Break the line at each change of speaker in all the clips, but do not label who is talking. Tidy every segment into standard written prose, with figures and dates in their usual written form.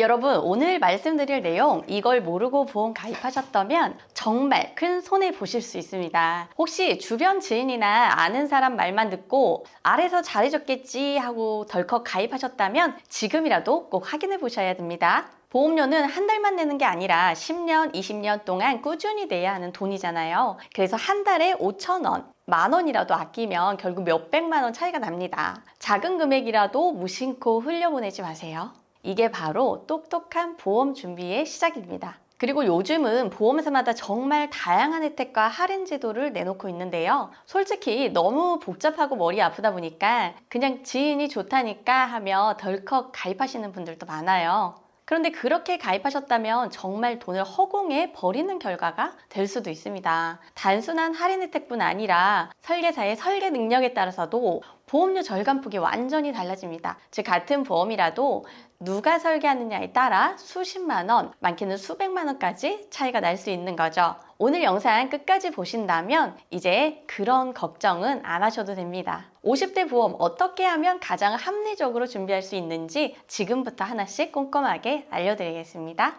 여러분, 오늘 말씀드릴 내용 이걸 모르고 보험 가입하셨다면 정말 큰 손해 보실 수 있습니다. 혹시 주변 지인이나 아는 사람 말만 듣고 알아서 잘해줬겠지 하고 덜컥 가입하셨다면 지금이라도 꼭 확인해 보셔야 됩니다. 보험료는 한 달만 내는 게 아니라 10년, 20년 동안 꾸준히 내야 하는 돈이잖아요. 그래서 한 달에 5,000원, 10,000원이라도 아끼면 결국 몇백만 원 차이가 납니다. 작은 금액이라도 무심코 흘려보내지 마세요. 이게 바로 똑똑한 보험 준비의 시작입니다. 그리고 요즘은 보험사마다 정말 다양한 혜택과 할인 제도를 내놓고 있는데요. 솔직히 너무 복잡하고 머리 아프다 보니까 그냥 지인이 좋다니까 하며 덜컥 가입하시는 분들도 많아요. 그런데 그렇게 가입하셨다면 정말 돈을 허공에 버리는 결과가 될 수도 있습니다. 단순한 할인 혜택뿐 아니라 설계사의 설계 능력에 따라서도 보험료 절감폭이 완전히 달라집니다. 즉 같은 보험이라도 누가 설계하느냐에 따라 수십만 원, 많게는 수백만 원까지 차이가 날 수 있는 거죠. 오늘 영상 끝까지 보신다면 이제 그런 걱정은 안 하셔도 됩니다. 50대 보험 어떻게 하면 가장 합리적으로 준비할 수 있는지 지금부터 하나씩 꼼꼼하게 알려드리겠습니다.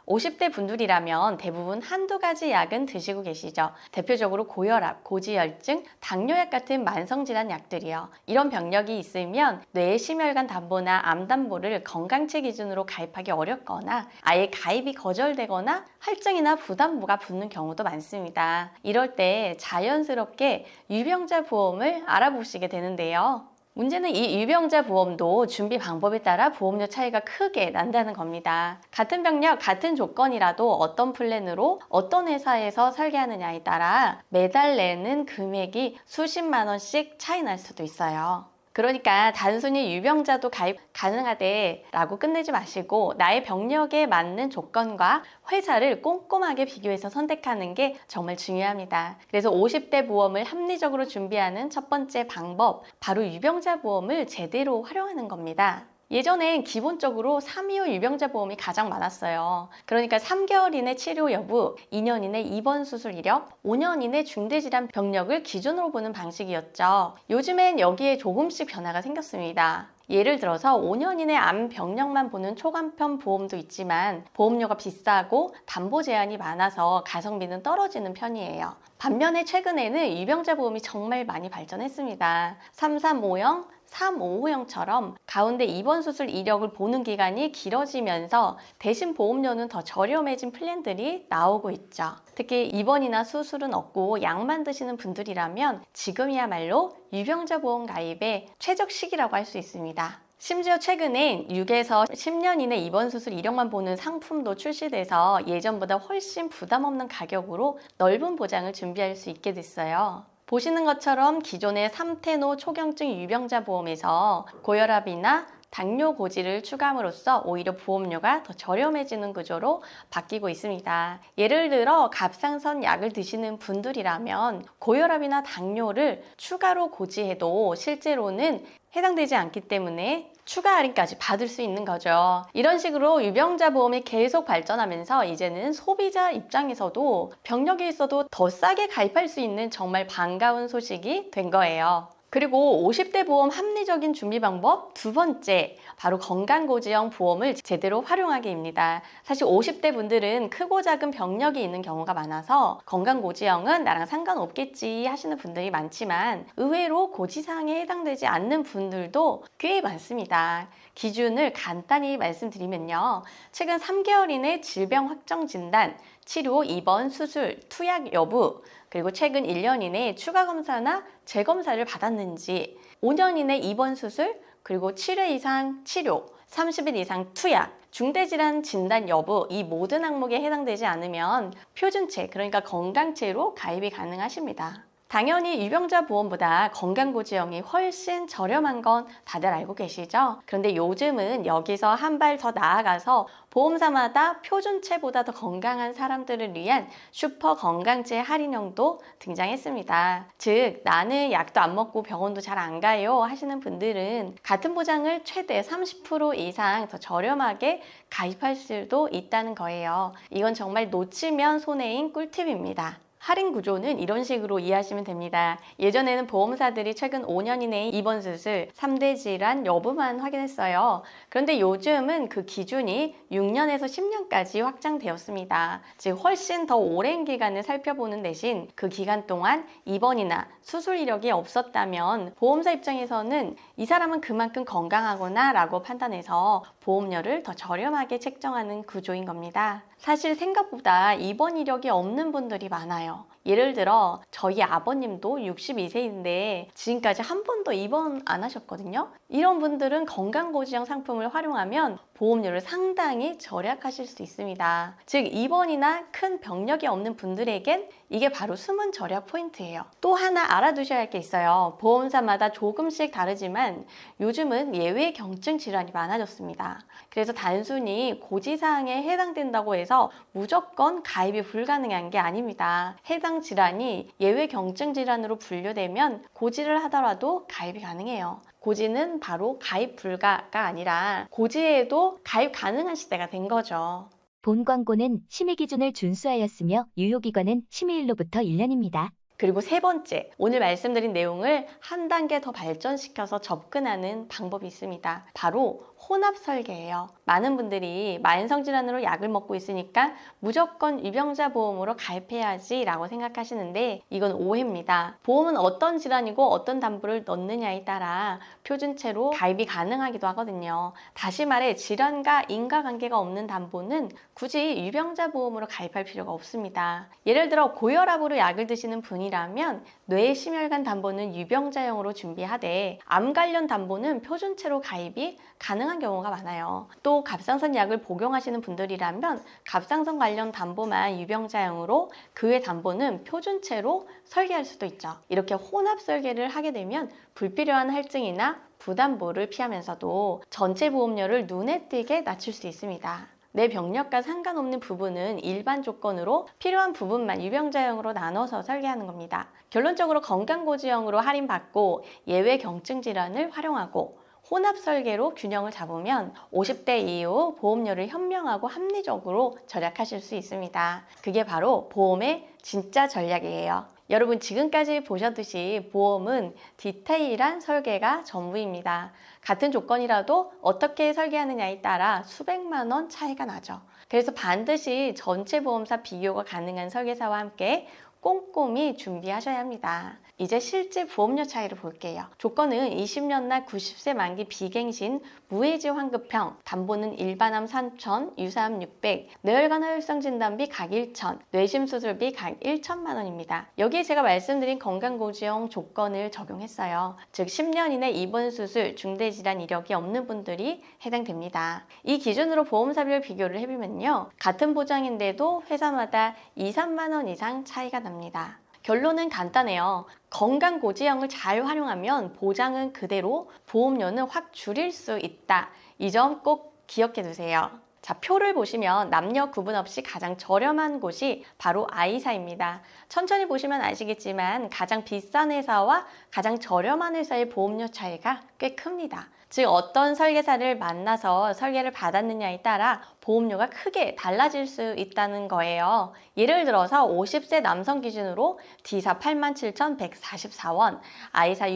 50대 분들이라면 대부분 한두 가지 약은 드시고 계시죠. 대표적으로 고혈압, 고지혈증, 당뇨약 같은 만성질환 약들이요. 이런 병력이 있으면 뇌심혈관 담보나 암 담보를 건강체 기준으로 가입하기 어렵거나 아예 가입이 거절되거나 할증이나 부담부가 붙는 경우도 많습니다. 이럴 때 자연스럽게 유병자 보험을 알아보시게 되는데요. 문제는 이 유병자 보험도 준비 방법에 따라 보험료 차이가 크게 난다는 겁니다. 같은 병력, 같은 조건이라도 어떤 플랜으로 어떤 회사에서 설계하느냐에 따라 매달 내는 금액이 수십만 원씩 차이 날 수도 있어요. 그러니까 단순히 유병자도 가입 가능하대 라고 끝내지 마시고 나의 병력에 맞는 조건과 회사를 꼼꼼하게 비교해서 선택하는 게 정말 중요합니다. 그래서 50대 보험을 합리적으로 준비하는 첫 번째 방법, 바로 유병자 보험을 제대로 활용하는 겁니다. 예전엔 기본적으로 325 유병자 보험이 가장 많았어요. 그러니까 3개월 이내 치료 여부, 2년 이내 입원 수술 이력, 5년 이내 중대질환 병력을 기준으로 보는 방식이었죠. 요즘엔 여기에 조금씩 변화가 생겼습니다. 예를 들어서 5년 이내 암 병력만 보는 초간편 보험도 있지만 보험료가 비싸고 담보 제한이 많아서 가성비는 떨어지는 편이에요. 반면에 최근에는 유병자 보험이 정말 많이 발전했습니다. 335형, 355형처럼 가운데 입원 수술 이력을 보는 기간이 길어지면서 대신 보험료는 더 저렴해진 플랜들이 나오고 있죠. 특히 입원이나 수술은 없고 약만 드시는 분들이라면 지금이야말로 유병자 보험 가입의 최적 시기라고 할 수 있습니다. 심지어 최근엔 6에서 10년 이내 입원 수술 이력만 보는 상품도 출시돼서 예전보다 훨씬 부담 없는 가격으로 넓은 보장을 준비할 수 있게 됐어요. 보시는 것처럼 기존의 3테노 초경증 유병자 보험에서 고혈압이나 당뇨 고지를 추가함으로써 오히려 보험료가 더 저렴해지는 구조로 바뀌고 있습니다. 예를 들어 갑상선 약을 드시는 분들이라면 고혈압이나 당뇨를 추가로 고지해도 실제로는 해당되지 않기 때문에 추가 할인까지 받을 수 있는 거죠. 이런 식으로 유병자 보험이 계속 발전하면서 이제는 소비자 입장에서도 병력이 있어도 더 싸게 가입할 수 있는 정말 반가운 소식이 된 거예요. 그리고 50대 보험 합리적인 준비 방법 두 번째, 바로 건강고지형 보험을 제대로 활용하기입니다. 사실 50대 분들은 크고 작은 병력이 있는 경우가 많아서 건강고지형은 나랑 상관없겠지 하시는 분들이 많지만 의외로 고지사항에 해당되지 않는 분들도 꽤 많습니다. 기준을 간단히 말씀드리면요. 최근 3개월 이내 질병 확정 진단, 치료, 입원, 수술, 투약 여부, 그리고 최근 1년 이내에 추가 검사나 재검사를 받았는지, 5년 이내 입원 수술, 그리고 7회 이상 치료, 30일 이상 투약, 중대질환 진단 여부, 이 모든 항목에 해당되지 않으면 표준체, 그러니까 건강체로 가입이 가능하십니다. 당연히 유병자 보험보다 건강고지형이 훨씬 저렴한 건 다들 알고 계시죠? 그런데 요즘은 여기서 한 발 더 나아가서 보험사마다 표준체보다 더 건강한 사람들을 위한 슈퍼 건강체 할인형도 등장했습니다. 즉, 나는 약도 안 먹고 병원도 잘 안 가요 하시는 분들은 같은 보장을 최대 30% 이상 더 저렴하게 가입할 수도 있다는 거예요. 이건 정말 놓치면 손해인 꿀팁입니다. 할인 구조는 이런 식으로 이해하시면 됩니다. 예전에는 보험사들이 최근 5년 이내에 입원 수술, 3대 질환 여부만 확인했어요. 그런데 요즘은 그 기준이 6년에서 10년까지 확장되었습니다. 즉 훨씬 더 오랜 기간을 살펴보는 대신 그 기간 동안 입원이나 수술 이력이 없었다면 보험사 입장에서는 이 사람은 그만큼 건강하구나 라고 판단해서 보험료를 더 저렴하게 책정하는 구조인 겁니다. 사실 생각보다 입원 이력이 없는 분들이 많아요. 예를 들어 저희 아버님도 62세인데 지금까지 한 번도 입원 안 하셨거든요. 이런 분들은 건강고지형 상품을 활용하면 보험료를 상당히 절약하실 수 있습니다. 즉 입원이나 큰 병력이 없는 분들에겐 이게 바로 숨은 절약 포인트예요. 또 하나 알아두셔야 할 게 있어요. 보험사마다 조금씩 다르지만 요즘은 예외 경증 질환이 많아졌습니다. 그래서 단순히 고지사항에 해당된다고 해서 무조건 가입이 불가능한 게 아닙니다. 해당 질환이 예외 경증 질환으로 분류되면 고지를 하더라도 가입이 가능해요. 고지는 바로 가입 불가가 아니라 고지에도 가입 가능한 시대가 된 거죠.
본 광고는 심의 기준을 준수하였으며 유효기간은 심의일로부터 1년입니다.
그리고 세 번째, 오늘 말씀드린 내용을 한 단계 더 발전시켜서 접근하는 방법이 있습니다. 바로 혼합 설계예요. 많은 분들이 만성질환으로 약을 먹고 있으니까 무조건 유병자 보험으로 가입해야지 라고 생각하시는데 이건 오해입니다. 보험은 어떤 질환이고 어떤 담보를 넣느냐에 따라 표준체로 가입이 가능하기도 하거든요. 다시 말해 질환과 인과관계가 없는 담보는 굳이 유병자 보험으로 가입할 필요가 없습니다. 예를 들어 고혈압으로 약을 드시는 분이라면 뇌심혈관 담보는 유병자용으로 준비하되 암 관련 담보는 표준체로 가입이 가능한 경우가 많아요. 또 갑상선 약을 복용하시는 분들이라면 갑상선 관련 담보만 유병자용으로 그 외 담보는 표준체로 설계할 수도 있죠. 이렇게 혼합 설계를 하게 되면 불필요한 할증이나 부담보를 피하면서도 전체 보험료를 눈에 띄게 낮출 수 있습니다. 내 병력과 상관없는 부분은 일반 조건으로 필요한 부분만 유병자용으로 나눠서 설계하는 겁니다. 결론적으로 건강고지형으로 할인받고 예외 경증 질환을 활용하고 혼합 설계로 균형을 잡으면 50대 이후 보험료를 현명하고 합리적으로 절약하실 수 있습니다. 그게 바로 보험의 진짜 전략이에요. 여러분 지금까지 보셨듯이 보험은 디테일한 설계가 전부입니다. 같은 조건이라도 어떻게 설계하느냐에 따라 수백만 원 차이가 나죠. 그래서 반드시 전체 보험사 비교가 가능한 설계사와 함께 꼼꼼히 준비하셔야 합니다. 이제 실제 보험료 차이를 볼게요. 조건은 20년나 90세 만기 비갱신 무해지 환급형, 담보는 일반암 3,000, 유사암 600, 뇌혈관 허혈성 진단비 각 1,000, 뇌심수술비 각 1천만 원입니다. 여기에 제가 말씀드린 건강고지형 조건을 적용했어요. 즉 10년 이내 입원 수술, 중대질환 이력이 없는 분들이 해당됩니다. 이 기준으로 보험사별 비교를 해보면요. 같은 보장인데도 회사마다 2, 3만 원 이상 차이가 납니다. 결론은 간단해요. 건강고지형을 잘 활용하면 보장은 그대로 보험료는 확 줄일 수 있다. 이 점 꼭 기억해 두세요. 자, 표를 보시면 남녀 구분 없이 가장 저렴한 곳이 바로 아이사입니다. 천천히 보시면 아시겠지만 가장 비싼 회사와 가장 저렴한 회사의 보험료 차이가 꽤 큽니다. 즉 어떤 설계사를 만나서 설계를 받았느냐에 따라 보험료가 크게 달라질 수 있다는 거예요. 예를 들어서 50세 남성 기준으로 D사 87,144원, 아이사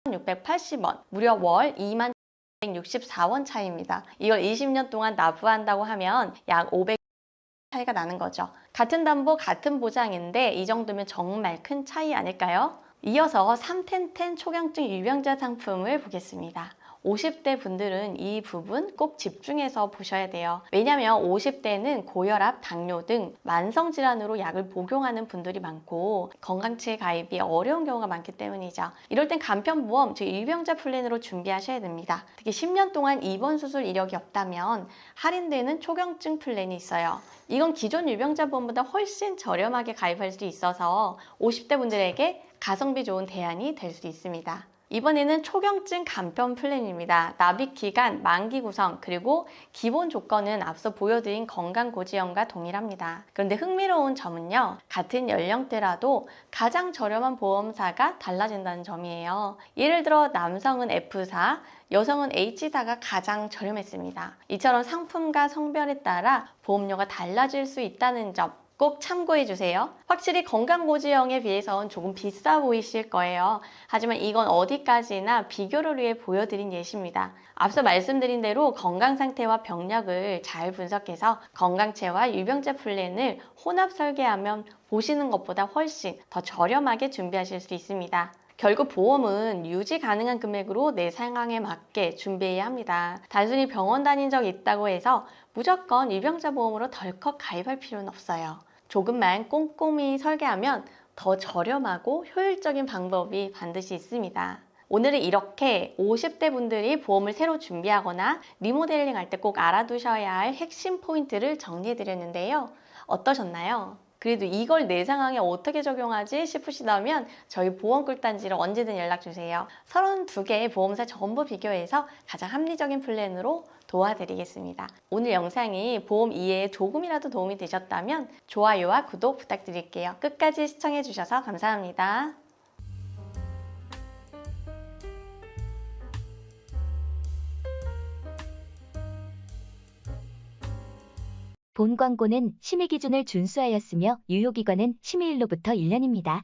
6,680원, 무려 월 22,164원 차이입니다. 이걸 20년 동안 납부한다고 하면 약 500 차이가 나는 거죠. 같은 담보, 같은 보장인데 이 정도면 정말 큰 차이 아닐까요? 이어서 3텐텐 초경증 유병자 상품을 보겠습니다. 50대 분들은 이 부분 꼭 집중해서 보셔야 돼요. 왜냐하면 50대는 고혈압, 당뇨 등 만성질환으로 약을 복용하는 분들이 많고 건강치에 가입이 어려운 경우가 많기 때문이죠. 이럴 땐 간편보험, 즉 유병자 플랜으로 준비하셔야 됩니다. 특히 10년 동안 입원 수술 이력이 없다면 할인되는 초경증 플랜이 있어요. 이건 기존 유병자 보험보다 훨씬 저렴하게 가입할 수 있어서 50대 분들에게 가성비 좋은 대안이 될 수 있습니다. 이번에는 초경증 간편 플랜입니다. 납입 기간, 만기 구성, 그리고 기본 조건은 앞서 보여드린 건강고지형과 동일합니다. 그런데 흥미로운 점은요. 같은 연령대라도 가장 저렴한 보험사가 달라진다는 점이에요. 예를 들어 남성은 F사, 여성은 H사가 가장 저렴했습니다. 이처럼 상품과 성별에 따라 보험료가 달라질 수 있다는 점 꼭 참고해 주세요. 확실히 건강보지형에 비해선 조금 비싸 보이실 거예요. 하지만 이건 어디까지나 비교를 위해 보여드린 예시입니다. 앞서 말씀드린 대로 건강 상태와 병력을 잘 분석해서 건강체와 유병자 플랜을 혼합 설계하면 보시는 것보다 훨씬 더 저렴하게 준비하실 수 있습니다. 결국 보험은 유지 가능한 금액으로 내 상황에 맞게 준비해야 합니다. 단순히 병원 다닌 적 있다고 해서 무조건 유병자 보험으로 덜컥 가입할 필요는 없어요. 조금만 꼼꼼히 설계하면 더 저렴하고 효율적인 방법이 반드시 있습니다. 오늘은 이렇게 50대 분들이 보험을 새로 준비하거나 리모델링 할 때 꼭 알아두셔야 할 핵심 포인트를 정리해 드렸는데요. 어떠셨나요? 그래도 이걸 내 상황에 어떻게 적용하지 싶으시다면 저희 보험꿀단지로 언제든 연락주세요. 32개의 보험사 전부 비교해서 가장 합리적인 플랜으로 도와드리겠습니다. 오늘 영상이 보험 이해에 조금이라도 도움이 되셨다면 좋아요와 구독 부탁드릴게요. 끝까지 시청해주셔서 감사합니다.
본 광고는 심의 기준을 준수하였으며 유효기간은 심의일로부터 1년입니다.